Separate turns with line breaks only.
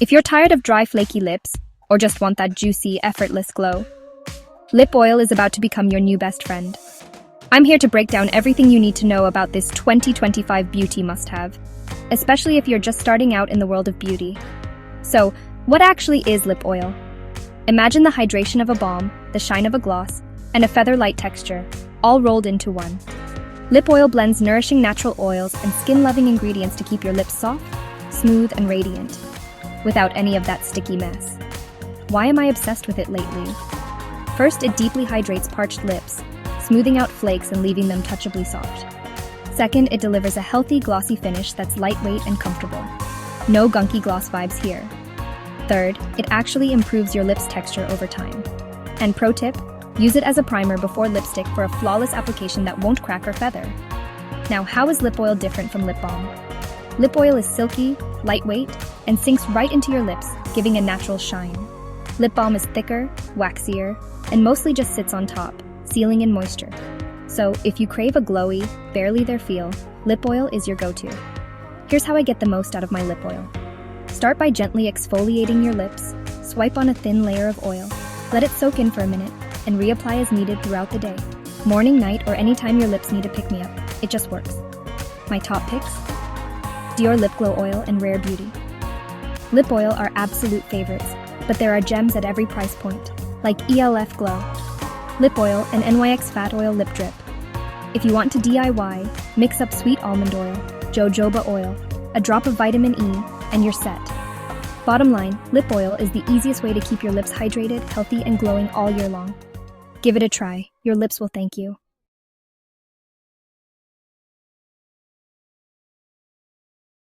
If you're tired of dry, flaky lips, or just want that juicy, effortless glow, lip oil is about to become your new best friend. I'm here to break down everything you need to know about this 2025 beauty must-have, especially if you're just starting out in the world of beauty. So, what actually is lip oil? Imagine the hydration of a balm, the shine of a gloss, and a feather-light texture, all rolled into one. Lip oil blends nourishing natural oils and skin-loving ingredients to keep your lips soft, smooth, and radiant, without any of that sticky mess. Why am I obsessed with it lately? First, it deeply hydrates parched lips, smoothing out flakes and leaving them touchably soft. Second, it delivers a healthy, glossy finish that's lightweight and comfortable. No gunky gloss vibes here. Third, it actually improves your lips' texture over time. And pro tip, use it as a primer before lipstick for a flawless application that won't crack or feather. Now, how is lip oil different from lip balm? Lip oil is silky, lightweight, and sinks right into your lips, giving a natural shine. Lip balm is thicker, waxier, and mostly just sits on top, sealing in moisture. So, if you crave a glowy, barely there feel, lip oil is your go-to. Here's how I get the most out of my lip oil. Start by gently exfoliating your lips, swipe on a thin layer of oil, let it soak in for a minute, and reapply as needed throughout the day. Morning, night, or anytime your lips need a pick-me-up, it just works. My top picks? Dior Lip Glow Oil and Rare Beauty. Lip oil are absolute favorites, but there are gems at every price point, like ELF Glow, Lip Oil, and NYX Fat Oil Lip Drip. If you want to DIY, mix up sweet almond oil, jojoba oil, a drop of vitamin E, and you're set. Bottom line, lip oil is the easiest way to keep your lips hydrated, healthy, and glowing all year long. Give it a try. Your lips will thank you.